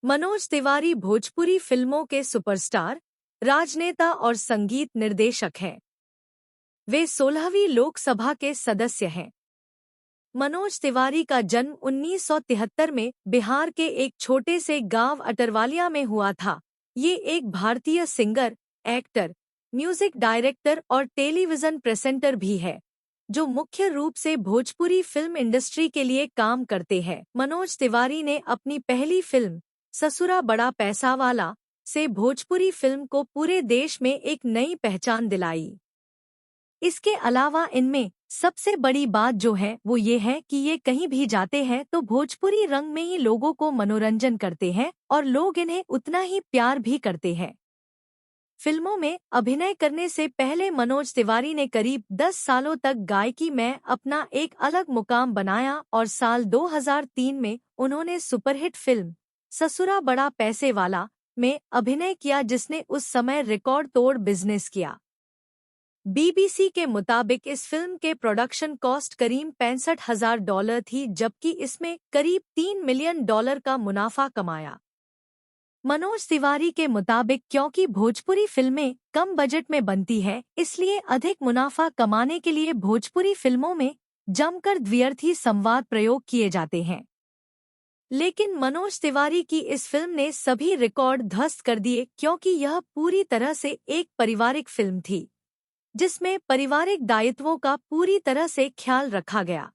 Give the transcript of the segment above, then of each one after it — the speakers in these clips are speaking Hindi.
मनोज तिवारी भोजपुरी फिल्मों के सुपरस्टार, राजनेता और संगीत निर्देशक हैं। वे 16वीं लोकसभा के सदस्य हैं। मनोज तिवारी का जन्म 1973 में बिहार के एक छोटे से गांव अटरवालिया में हुआ था। ये एक भारतीय सिंगर, एक्टर, म्यूजिक डायरेक्टर और टेलीविजन प्रेजेंटर भी है, जो मुख्य रूप से भोजपुरी फिल्म इंडस्ट्री के लिए काम करते हैं। मनोज तिवारी ने अपनी पहली फिल्म ससुरा बड़ा पैसा वाला से भोजपुरी फिल्म को पूरे देश में एक नई पहचान दिलाई। इसके अलावा इनमें सबसे बड़ी बात जो है वो ये है कि ये कहीं भी जाते हैं तो भोजपुरी रंग में ही लोगों को मनोरंजन करते हैं और लोग इन्हें उतना ही प्यार भी करते हैं। फिल्मों में अभिनय करने से पहले मनोज तिवारी ने करीब 10 सालों तक गायकी में अपना एक अलग मुकाम बनाया और साल 2003 में उन्होंने सुपरहिट फिल्म ससुरा बड़ा पैसे वाला में अभिनय किया, जिसने उस समय रिकॉर्ड तोड़ बिजनेस किया। बीबीसी के मुताबिक इस फिल्म के प्रोडक्शन कॉस्ट करीब $65,000 थी, जबकि इसमें करीब $3 मिलियन का मुनाफा कमाया। मनोज तिवारी के मुताबिक क्योंकि भोजपुरी फिल्में कम बजट में बनती है, इसलिए अधिक मुनाफा कमाने के लिए भोजपुरी फिल्मों में जमकर द्व्यर्थी संवाद प्रयोग किए जाते हैं। लेकिन मनोज तिवारी की इस फिल्म ने सभी रिकॉर्ड ध्वस्त कर दिए, क्योंकि यह पूरी तरह से एक पारिवारिक फिल्म थी, जिसमें पारिवारिक दायित्वों का पूरी तरह से ख्याल रखा गया।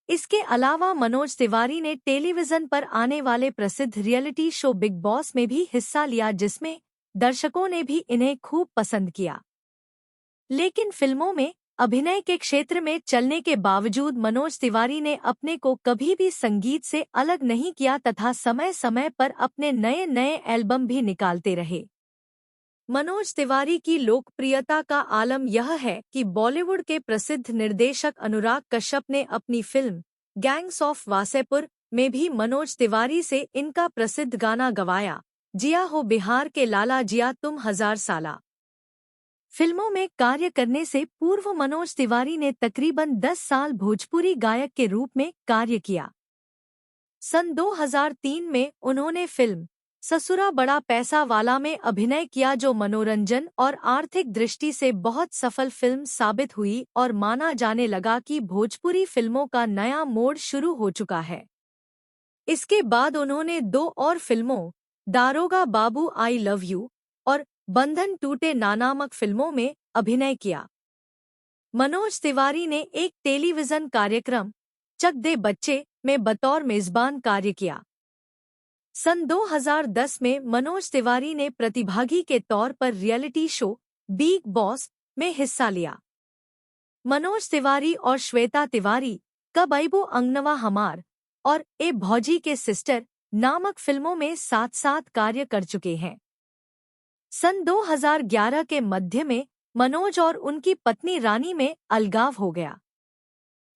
इसके अलावा मनोज तिवारी ने टेलीविजन पर आने वाले प्रसिद्ध रियलिटी शो बिग बॉस में भी हिस्सा लिया, जिसमें दर्शकों ने भी इन्हें खूब पसंद किया। लेकिन फिल्मों में अभिनय के क्षेत्र में चलने के बावजूद मनोज तिवारी ने अपने को कभी भी संगीत से अलग नहीं किया तथा समय समय पर अपने नए नए एल्बम भी निकालते रहे। मनोज तिवारी की लोकप्रियता का आलम यह है कि बॉलीवुड के प्रसिद्ध निर्देशक अनुराग कश्यप ने अपनी फिल्म गैंग्स ऑफ वासेपुर में भी मनोज तिवारी से इनका प्रसिद्ध गाना गवाया, जिया हो बिहार के लाला जिया तुम 1000 साला। फिल्मों में कार्य करने से पूर्व मनोज तिवारी ने तकरीबन 10 साल भोजपुरी गायक के रूप में कार्य किया। सन 2003 में उन्होंने फिल्म ससुरा बड़ा पैसा वाला में अभिनय किया, जो मनोरंजन और आर्थिक दृष्टि से बहुत सफल फिल्म साबित हुई और माना जाने लगा कि भोजपुरी फिल्मों का नया मोड़ शुरू हो चुका है। इसके बाद उन्होंने 2 और फिल्मों दारोगा बाबू आई लव यू और बंधन टूटे ना नामक फिल्मों में अभिनय किया। मनोज तिवारी ने एक टेलीविजन कार्यक्रम चक दे बच्चे में बतौर मेजबान कार्य किया। सन 2010 में मनोज तिवारी ने प्रतिभागी के तौर पर रियलिटी शो बिग बॉस में हिस्सा लिया। मनोज तिवारी और श्वेता तिवारी कब अइबो अंगनवा हमार और ए भौजी के सिस्टर नामक फिल्मों में साथ साथ कार्य कर चुके हैं। सन 2011 के मध्य में मनोज और उनकी पत्नी रानी में अलगाव हो गया।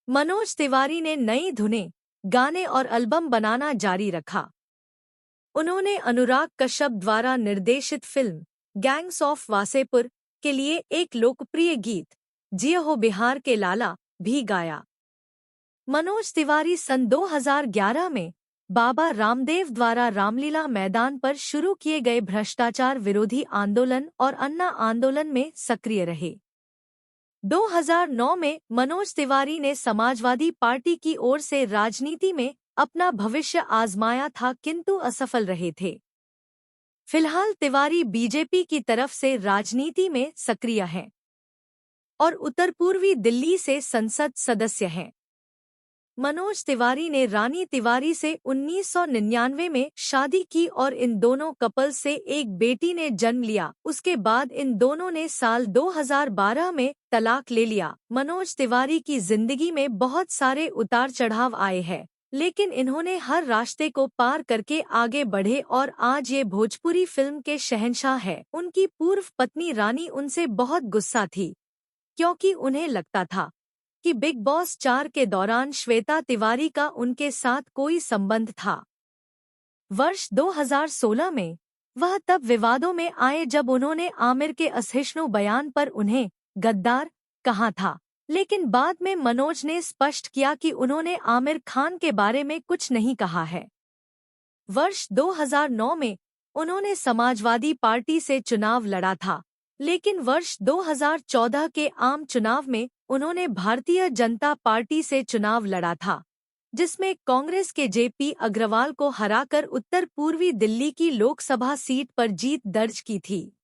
मनोज तिवारी ने नई धुनें, गाने और एल्बम बनाना जारी रखा। उन्होंने अनुराग कश्यप द्वारा निर्देशित फिल्म गैंग्स ऑफ वासेपुर के लिए एक लोकप्रिय गीत जिया हो बिहार के लाला भी गाया। मनोज तिवारी सन 2011 में बाबा रामदेव द्वारा रामलीला मैदान पर शुरू किए गए भ्रष्टाचार विरोधी आंदोलन और अन्ना आंदोलन में सक्रिय रहे। 2009 में मनोज तिवारी ने समाजवादी पार्टी की ओर से राजनीति में अपना भविष्य आजमाया था, किंतु असफल रहे थे। फिलहाल तिवारी बीजेपी की तरफ से राजनीति में सक्रिय हैं और उत्तर पूर्वी दिल्ली से संसद सदस्य हैं। मनोज तिवारी ने रानी तिवारी से 1999 में शादी की और इन दोनों कपल से एक बेटी ने जन्म लिया। उसके बाद इन दोनों ने साल 2012 में तलाक ले लिया। मनोज तिवारी की जिंदगी में बहुत सारे उतार चढ़ाव आए हैं, लेकिन इन्होंने हर रास्ते को पार करके आगे बढ़े और आज ये भोजपुरी फिल्म के शहंशाह है। उनकी पूर्व पत्नी रानी उनसे बहुत गुस्सा थी, क्योंकि उन्हें लगता था कि बिग बॉस 4 के दौरान श्वेता तिवारी का उनके साथ कोई संबंध था। वर्ष 2016 में वह तब विवादों में आए जब उन्होंने आमिर के असहिष्णु बयान पर उन्हें गद्दार कहा था, लेकिन बाद में मनोज ने स्पष्ट किया कि उन्होंने आमिर खान के बारे में कुछ नहीं कहा है। वर्ष 2009 में उन्होंने समाजवादी पार्टी से चुनाव लड़ा था, लेकिन वर्ष 2014 के आम चुनाव में उन्होंने भारतीय जनता पार्टी से चुनाव लड़ा था, जिसमें कांग्रेस के जेपी अग्रवाल को हराकर उत्तर पूर्वी दिल्ली की लोकसभा सीट पर जीत दर्ज की थी।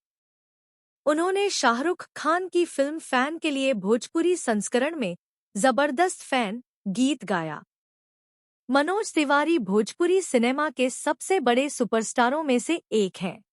उन्होंने शाहरुख खान की फिल्म फैन के लिए भोजपुरी संस्करण में जबरदस्त फैन गीत गाया। मनोज तिवारी भोजपुरी सिनेमा के सबसे बड़े सुपरस्टारों में से एक हैं।